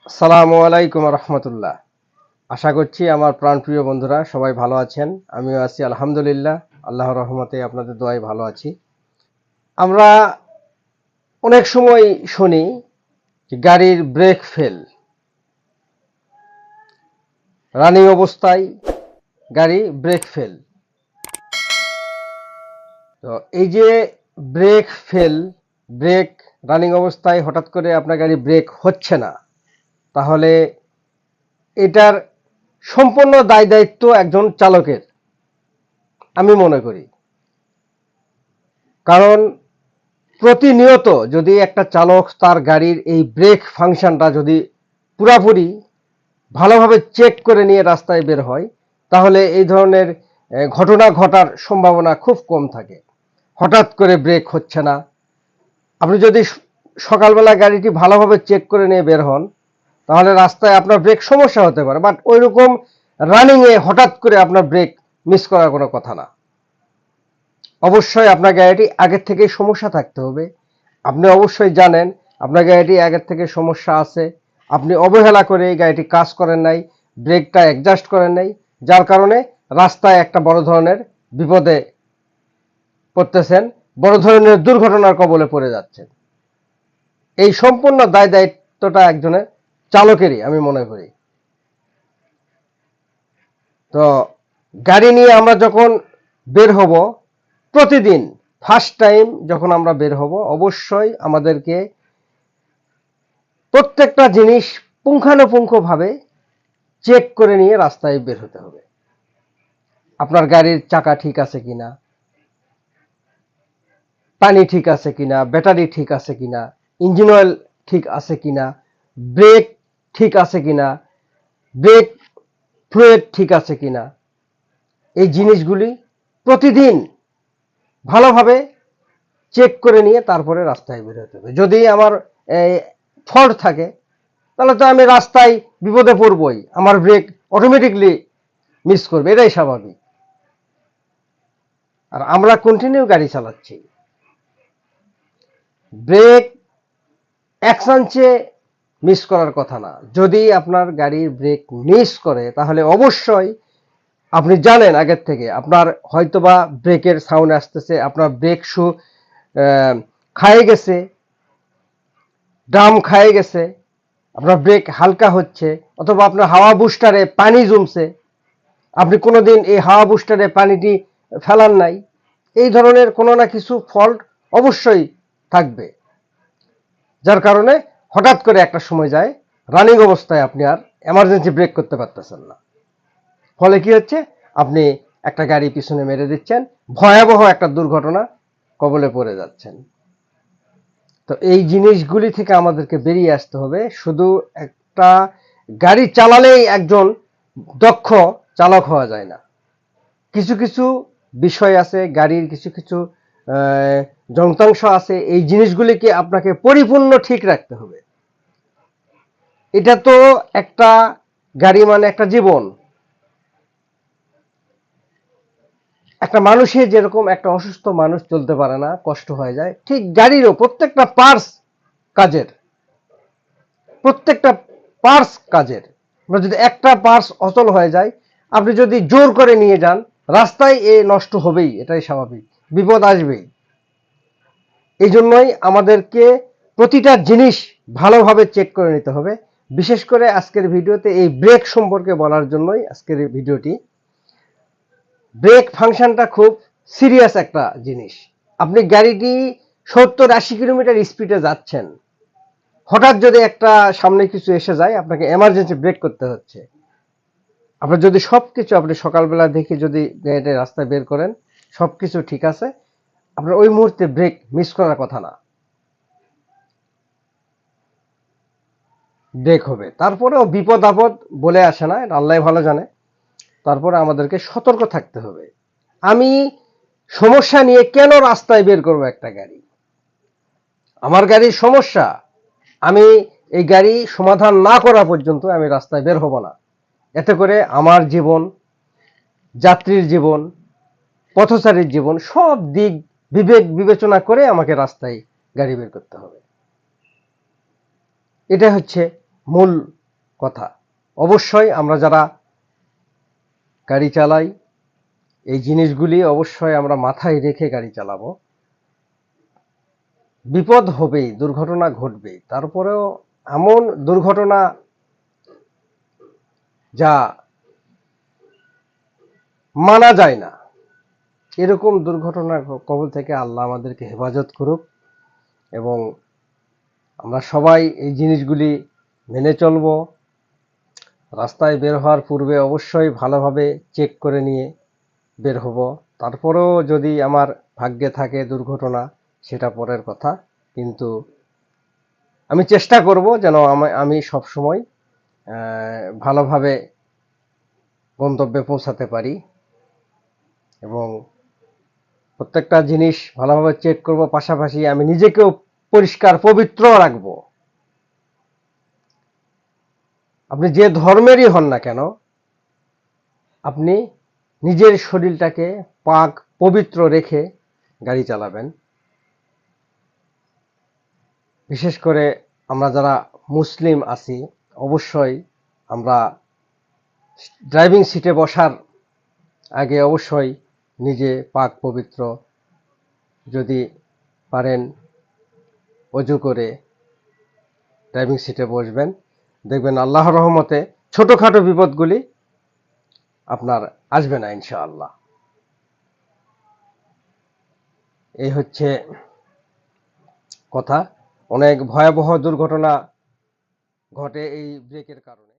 আসসালামু আলাইকুম রহমতুল্লাহ। আশা করছি আমার প্রাণপ্রিয় বন্ধুরা সবাই ভালো আছেন। আমিও আছি আলহামদুলিল্লাহ। আল্লাহর রহমতে আপনাদের দোয়ায় ভালো আছি। আমরা অনেক সময় শুনি যে গাড়ির ব্রেক ফেল, রানিং অবস্থায় গাড়ি ব্রেক ফেল। তো এই যে ব্রেক ফেল, ব্রেক রানিং অবস্থায় হঠাৎ করে আপনার গাড়ি ব্রেক হচ্ছে না, তাহলে এটার সম্পূর্ণ দায় দায়িত্ব একজন চালকের আমি মনে করি। কারণ প্রতিনিয়ত যদি একটা চালক তার গাড়ির এই ব্রেক ফাংশনটা যদি পুরাপুরি ভালোভাবে চেক করে নিয়ে রাস্তায় বের হয়, তাহলে এই ধরনের ঘটনা ঘটার সম্ভাবনা খুব কম থাকে। হঠাৎ করে ব্রেক হচ্ছে না, আপনি যদি সকালবেলা গাড়িটি ভালোভাবে চেক করে নিয়ে বের হন, তাহলে রাস্তায় আপনার ব্রেক সমস্যা হতে পারে, বাট ওই রকম রানিংয়ে হঠাৎ করে আপনার ব্রেক মিস করার কোনো কথা না। অবশ্যই আপনার গাড়িটি আগের থেকে সমস্যা থাকতে হবে। আপনি অবশ্যই জানেন আপনার গাড়িটি আগের থেকে সমস্যা আছে, আপনি অবহেলা করে এই গাড়িটি কাজ করেন নাই, ব্রেকটা অ্যাডজাস্ট করেন নাই, যার কারণে রাস্তায় একটা বড় ধরনের বিপদে পড়তেছেন, বড় ধরনের দুর্ঘটনার কবলে পড়ে যাচ্ছেন। এই সম্পূর্ণ দায় দায়িত্বটা একজনের চালকেরই আমি মনে করি। তো গাড়ি নিয়ে আমরা যখন বের হব, প্রতিদিন ফার্স্ট টাইম যখন আমরা বের হব, অবশ্যই আমাদেরকে প্রত্যেকটা জিনিস পুঙ্খানুপুঙ্খভাবে চেক করে নিয়ে রাস্তায় বের হতে হবে। আপনার গাড়ির চাকা ঠিক আছে কিনা, পানি ঠিক আছে কিনা, ব্যাটারি ঠিক আছে কিনা, ইঞ্জিন অয়েল ঠিক আছে কিনা, ব্রেক ঠিক আছে কিনা, ব্রেক ফ্লুইড ঠিক আছে কিনা, এই জিনিসগুলি প্রতিদিন ভালোভাবে চেক করে নিয়ে তারপরে রাস্তায় বের হতে হবে। যদি আমার ফল্ট থাকে, তাহলে তো আমি রাস্তায় বিপদে পড়বই, আমার ব্রেক অটোমেটিকলি মিস করবে, এটাই স্বাভাবিক। আর আমরা কন্টিনিউ গাড়ি চালাচ্ছি, ব্রেক এক চান্সে মিস করার কথা না। যদি আপনার গাড়ির ব্রেক মিস করে, তাহলে অবশ্যই আপনি জানেন আগের থেকে আপনার হয়তোবা ব্রেকের সাউন্ড আসতেছে, আপনার ব্রেক শু খায়ে গেছে, ড্রাম খায়ে গেছে, আপনার ব্রেক হালকা হচ্ছে, অথবা আপনার হাওয়া বুস্টারে পানি জমছে, আপনি কোনোদিন এই হাওয়া বুস্টারে পানিটি ফেলান নাই, এই ধরনের কোনো না কিছু ফল্ট অবশ্যই থাকবে, যার কারণে হঠাৎ করে একটা সময় যায় রানিং অবস্থায় আপনি আর এমার্জেন্সি ব্রেক করতে পারতেছেন না। ফলে কি হচ্ছে, আপনি একটা গাড়ি পিছনে মেরে দিচ্ছেন, ভয়াবহ একটা দুর্ঘটনা কবলে পড়ে যাচ্ছেন। তো এই জিনিসগুলি থেকে আমাদেরকে বেরিয়ে আসতে হবে। শুধু একটা গাড়ি চালালেই একজন দক্ষ চালক হওয়া যায় না। কিছু কিছু বিষয় আছে, গাড়ির কিছু কিছু যন্ত্রাংশ আছে, এই জিনিসগুলিকে আপনাকে পরিপূর্ণ ঠিক রাখতে হবে। এটা তো একটা গাড়ি মানে একটা জীবন। একটা মানুষের যেরকম একটা অসুস্থ মানুষ চলতে পারে না, কষ্ট হয়ে যায়, ঠিক গাড়িরও প্রত্যেকটা পার্টস কাজের, প্রত্যেকটা পার্টস কাজের। আমরা যদি একটা পার্টস অচল হয়ে যায়, আপনি যদি জোর করে নিয়ে যান, রাস্তায় এ নষ্ট হবেই, এটাই স্বাভাবিক, বিপদ আসবেই। এই জন্যই আমাদেরকে প্রতিটা জিনিস ভালোভাবে চেক করে নিতে হবে। বিশেষ করে আজকের ভিডিওতে এই ব্রেক সম্পর্কে বলার জন্যই আজকের এই ভিডিওটি। ব্রেক ফাংশনটা খুব সিরিয়াস একটা জিনিস। আপনি গাড়িটি 70-80 কিলোমিটার স্পিডে যাচ্ছেন, হঠাৎ যদি একটা সামনে কিছু এসে যায়, আপনাকে এমার্জেন্সি ব্রেক করতে হচ্ছে। আপনার যদি সবকিছু আপনি সকালবেলা দেখে যদি গাড়িটা রাস্তায় বের করেন, সবকিছু ঠিক আছে, আপনার ওই মুহূর্তে ব্রেক মিস করার কথা না, ব্রেক হবে। তারপরেও বিপদ আপদ বলে আসে না, এটা আল্লাহ ভালো জানে। তারপরে আমাদেরকে সতর্ক থাকতে হবে। আমি সমস্যা নিয়ে কেন রাস্তায় বের করবো একটা গাড়ি? আমার গাড়ির সমস্যা, আমি এই গাড়ি সমাধান না করা পর্যন্ত আমি রাস্তায় বের হব না। এতে করে আমার জীবন, যাত্রীর জীবন, পথচারীর জীবন, সব দিক বিবেক বিবেচনা করে আমাকে রাস্তায় গাড়ি বের করতে হবে। এটা হচ্ছে মূল কথা। অবশ্যই আমরা যারা গাড়ি চালাই এই জিনিসগুলি অবশ্যই আমরা মাথায় রেখে গাড়ি চালাবো। বিপদ হবেই, দুর্ঘটনা ঘটবেই, তারপরেও এমন দুর্ঘটনা যা মানা যায় না, এরকম দুর্ঘটনার কবল থেকে আল্লাহ আমাদেরকে হেফাজত করুক এবং আমরা সবাই এই জিনিসগুলি মেনে চলব। রাস্তায় বের হওয়ার পূর্বে অবশ্যই ভালোভাবে চেক করে নিয়ে বের হব। তারপরেও যদি আমার ভাগ্যে থাকে দুর্ঘটনা, সেটা পরের কথা, কিন্তু আমি চেষ্টা করব যেন আমি সবসময় ভালোভাবে গন্তব্যে পৌঁছাতে পারি এবং প্রত্যেকটা জিনিস ভালোভাবে চেক করব, পাশাপাশি আমি নিজেকেও পরিষ্কার পবিত্র রাখব। আপনি যে ধর্মেরই হন না কেন, আপনি নিজের শরীরটাকে পাক পবিত্র রেখে গাড়ি চালাবেন। বিশেষ করে আমরা যারা মুসলিম আছি, অবশ্যই আমরা ড্রাইভিং সিটে বসার আগে অবশ্যই নিজে পাক পবিত্র, যদি পারেন অজু করে ড্রাইভিং সিটে বসবেন। দেখবেন আল্লাহর রহমতে ছোটখাটো বিপদগুলি আপনার আসবে না ইনশাআল্লাহ। এই হচ্ছে কথা। অনেক ভয়াবহ দুর্ঘটনা ঘটে এই ব্রেকের কারণে।